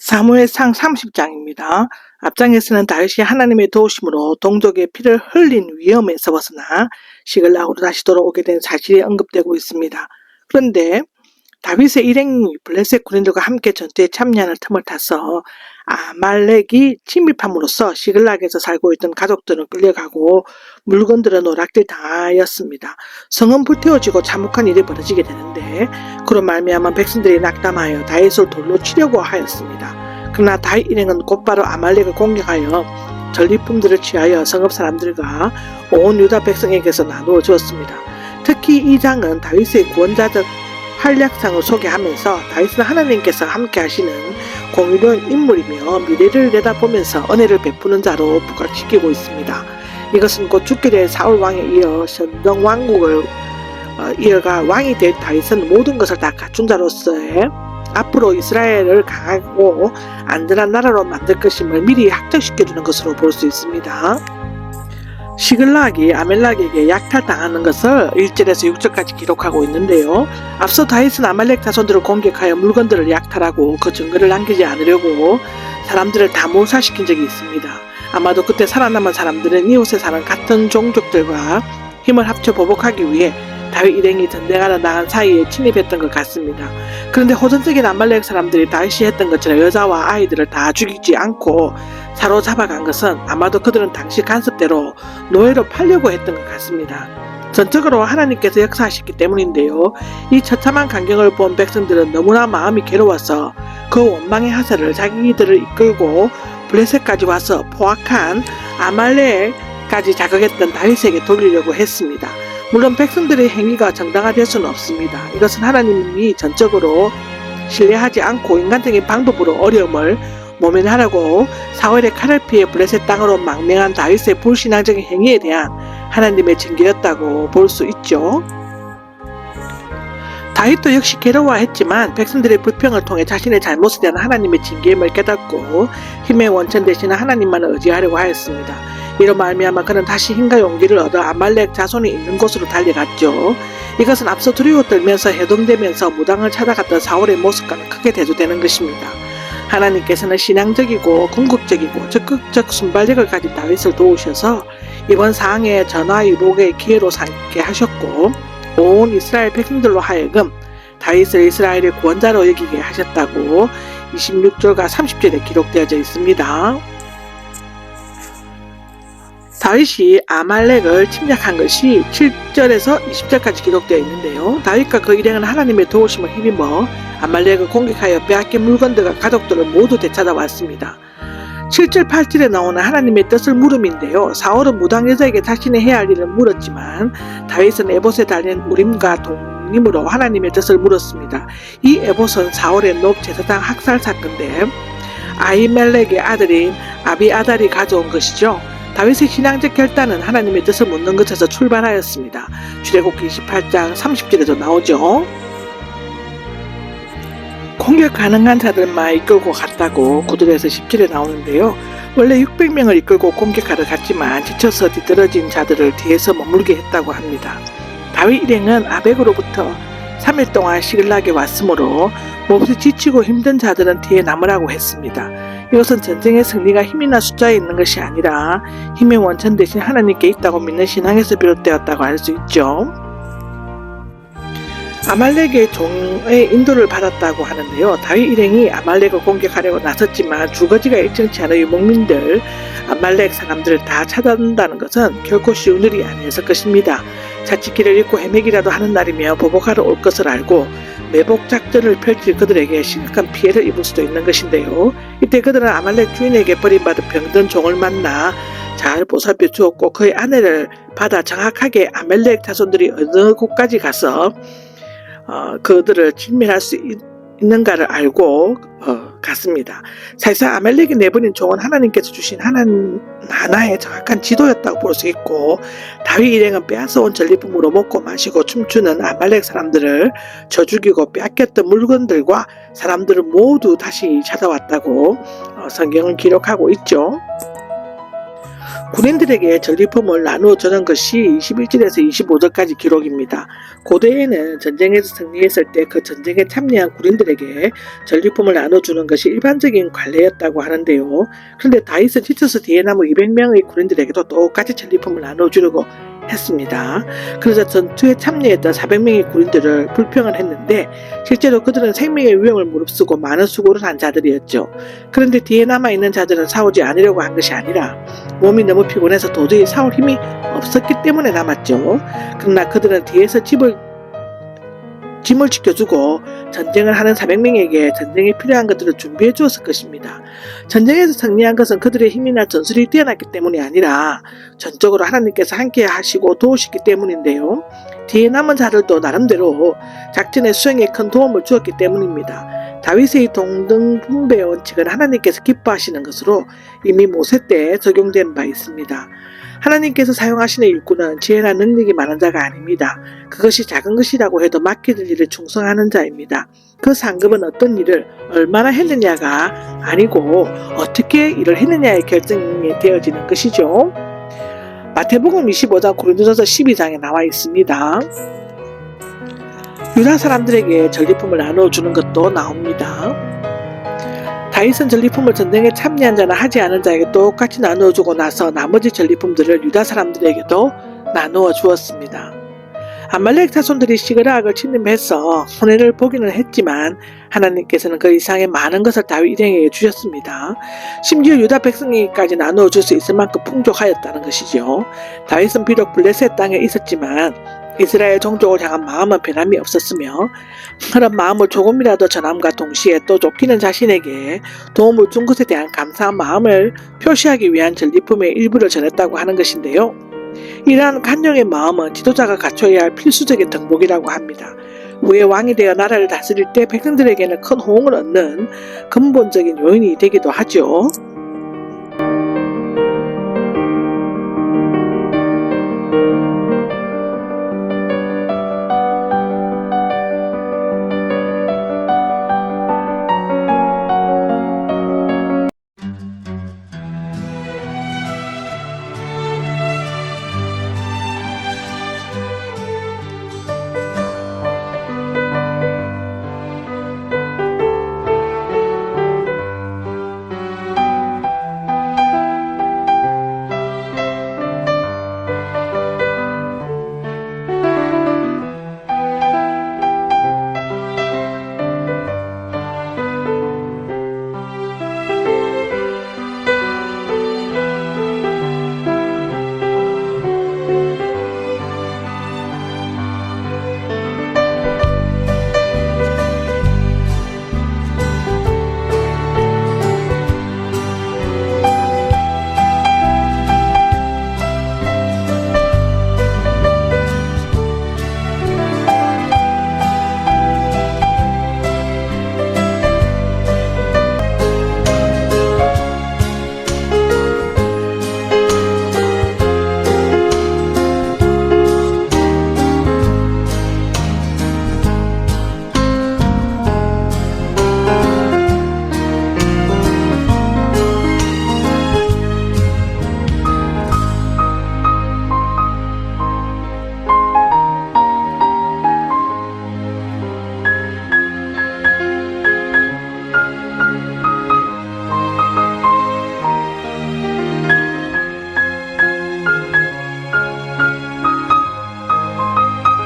사무엘상 30장입니다. 앞장에서는 다윗이 하나님의 도우심으로 동족의 피를 흘린 위험에서 벗어나 시글락으로 다시 돌아오게 된 사실이 언급되고 있습니다. 그런데 다윗의 일행이 블레셋 군인들과 함께 전투에 참여하는 틈을 타서 아말렉이 침입함으로써 시글락에서 살고 있던 가족들은 끌려가고 물건들은 노략질 당하였습니다. 성은 불태워지고 참혹한 일이 벌어지게 되는데 그로 말미암아 백성들이 낙담하여 다윗을 돌로 치려고 하였습니다. 그러나 다윗 일행은 곧바로 아말렉을 공격하여 전리품들을 취하여 성읍 사람들과 온 유다 백성에게서 나누어 주었습니다. 특히 이 장은 다윗의 구원자적 활약상을 소개하면서 다윗은 하나님께서 함께 하시는 공의로운 인물이며 미래를 내다보면서 은혜를 베푸는 자로 부각시키고 있습니다. 이것은 곧 죽게 될 사울 왕에 이어 선정 왕국을 이어가 왕이 될 다윗은 모든 것을 다 갖춘 자로서의 앞으로 이스라엘을 강하고 안전한 나라로 만들 것임을 미리 확정시켜주는 것으로 볼 수 있습니다. 시글락이 아말렉에게 약탈당하는 것을 1절에서 6절까지 기록하고 있는데요. 앞서 다윗은 아말렉 자손들을 공격하여 물건들을 약탈하고 그 증거를 남기지 않으려고 사람들을 다 몰살시킨 적이 있습니다. 아마도 그때 살아남은 사람들은 이웃에 사는 같은 종족들과 힘을 합쳐 보복하기 위해 다윗 일행이 전쟁하러 나간 사이에 침입했던 것 같습니다. 그런데 호전적인 아말렉 사람들이 다윗이 했던 것처럼 여자와 아이들을 다 죽이지 않고 사로잡아간 것은 아마도 그들은 당시 간섭대로 노예로 팔려고 했던 것 같습니다. 전적으로 하나님께서 역사하셨기 때문인데요. 이 처참한 광경을 본 백성들은 너무나 마음이 괴로워서 그 원망의 하사를 자기들을 이끌고 블레셋까지 와서 포악한 아말렉까지 자극했던 다윗에게 돌리려고 했습니다. 물론 백성들의 행위가 정당화될 수는 없습니다. 이것은 하나님이 전적으로 신뢰하지 않고 인간적인 방법으로 어려움을 모면하려고 사울의 칼을 피해 블레셋 땅으로 망명한 다윗의 불신앙적인 행위에 대한 하나님의 징계였다고 볼 수 있죠. 다윗도 역시 괴로워했지만 백성들의 불평을 통해 자신의 잘못에 대한 하나님의 징계임을 깨닫고 힘의 원천 되시는 하나님만을 의지하려고 하였습니다. 이로 말미암아 그는 다시 힘과 용기를 얻어 아말렉 자손이 있는 곳으로 달려갔죠. 이것은 앞서 두려워 떨면서 해동되면서 무당을 찾아갔던 사울의 모습과는 크게 대조되는 것입니다. 하나님께서는 신앙적이고 궁극적이고 적극적 순발력을 가진 다윗을 도우셔서 이번 상황에 전화위복의 기회로 삼게 하셨고 온 이스라엘 백성들로 하여금 다윗을 이스라엘의 구원자로 여기게 하셨다고 26절과 30절에 기록되어져 있습니다. 다윗이 아말렉을 침략한 것이 7절에서 20절까지 기록되어 있는데요. 다윗과 그 일행은 하나님의 도우심을 힘입어 아말렉을 공격하여 빼앗긴 물건들과 가족들을 모두 되찾아왔습니다. 7절 8절에 나오는 하나님의 뜻을 물음인데요. 사울은 무당 여자에게 자신이 해야 할 일을 물었지만 다윗은 에봇에 달린 우림과 동림으로 하나님의 뜻을 물었습니다. 이 에봇은 사울의 높 제사장 학살 사건인데 아히멜렉의 아들인 아비아달이 가져온 것이죠. 다윗의 신앙적 결단은 하나님의 뜻을 묻는 것에서 출발하였습니다. 출애굽기 28장 30절에도 나오죠. 공격 가능한 자들만 이끌고 갔다고 9절에서 10절에 나오는데요. 원래 600명을 이끌고 공격하러 갔지만 지쳐서 뒤떨어진 자들을 뒤에서 머물게 했다고 합니다. 다윗 일행은 아벡으로부터 3일 동안 시글락에 왔으므로 몹시 지치고 힘든 자들은 뒤에 남으라고 했습니다. 이것은 전쟁의 승리가 힘이나 숫자에 있는 것이 아니라 힘의 원천 대신 하나님께 있다고 믿는 신앙에서 비롯되었다고 할 수 있죠. 아말렉의 종의 인도를 받았다고 하는데요. 다윗 일행이 아말렉을 공격하려고 나섰지만 주거지가 일정치 않은 유목민들 아말렉 사람들을 다 찾아낸다는 것은 결코 쉬운 일이 아니었을 것입니다. 자칫 길을 잃고 헤매기라도 하는 날이며 보복하러 올 것을 알고 매복 작전을 펼칠 그들에게 심각한 피해를 입을 수도 있는 것인데요. 이때 그들은 아말렉 주인에게 버림받은 병든 종을 만나 잘 보살펴 주었고 그의 아내를 받아 정확하게 아말렉 자손들이 어느 곳까지 가서 그들을 진멸할 수 있는가를 알고 갔습니다. 사실상 아말렉이 내버린 종은 하나님께서 주신 하나의 정확한 지도였다고 볼 수 있고 다윗 일행은 빼앗아온 전리품으로 먹고 마시고 춤추는 아말렉 사람들을 저죽이고 빼앗겼던 물건들과 사람들을 모두 다시 찾아왔다고 성경은 기록하고 있죠. 군인들에게 전리품을 나누어 주는 것이 21절에서 25절까지 기록입니다. 고대에는 전쟁에서 승리했을 때 그 전쟁에 참여한 군인들에게 전리품을 나눠주는 것이 일반적인 관례였다고 하는데요. 그런데 다윗은 티투스 뒤에 남은 200명의 군인들에게도 똑같이 전리품을 나눠주려고 했습니다. 그래서 전투에 참여했던 400명의 군인들을 불평을 했는데 실제로 그들은 생명의 위험을 무릅쓰고 많은 수고를 한 자들이었죠. 그런데 뒤에 남아있는 자들은 싸우지 않으려고 한 것이 아니라 몸이 너무 피곤해서 도저히 싸울 힘이 없었기 때문에 남았죠. 그러나 그들은 뒤에서 짐을 지켜주고 전쟁을 하는 400명에게 전쟁에 필요한 것들을 준비해 주었을 것입니다. 전쟁에서 승리한 것은 그들의 힘이나 전술이 뛰어났기 때문이 아니라 전적으로 하나님께서 함께 하시고 도우시기 때문인데요. 뒤에 남은 자들도 나름대로 작전의 수행에 큰 도움을 주었기 때문입니다. 다윗의 동등 분배 원칙은 하나님께서 기뻐하시는 것으로 이미 모세 때 적용된 바 있습니다. 하나님께서 사용하시는 일꾼은 지혜나 능력이 많은 자가 아닙니다. 그것이 작은 것이라고 해도 맡기는 일에 충성하는 자입니다. 그 상급은 어떤 일을 얼마나 했느냐가 아니고 어떻게 일을 했느냐에 결정이 되어지는 것이죠. 마태복음 25장 고린도전서 12장에 나와 있습니다. 유다 사람들에게 전리품을 나누어주는 것도 나옵니다. 다윗은 전리품을 전쟁에 참여한 자나 하지 않은 자에게 똑같이 나누어주고 나서 나머지 전리품들을 유다 사람들에게도 나누어 주었습니다. 아말렉 자손들이 시그락을 침입해서 손해를 보기는 했지만 하나님께서는 그 이상의 많은 것을 다윗 일행에게 주셨습니다. 심지어 유다 백성에게까지 나누어 줄 수 있을 만큼 풍족하였다는 것이죠. 다윗은 비록 블레셋 땅에 있었지만 이스라엘 종족을 향한 마음은 변함이 없었으며 그런 마음을 조금이라도 전함과 동시에 또 쫓기는 자신에게 도움을 준 것에 대한 감사한 마음을 표시하기 위한 전리품의 일부를 전했다고 하는 것인데요. 이러한 간용의 마음은 지도자가 갖춰야 할 필수적인 덕목이라고 합니다. 후에 왕이 되어 나라를 다스릴 때 백성들에게는 큰 호응을 얻는 근본적인 요인이 되기도 하죠.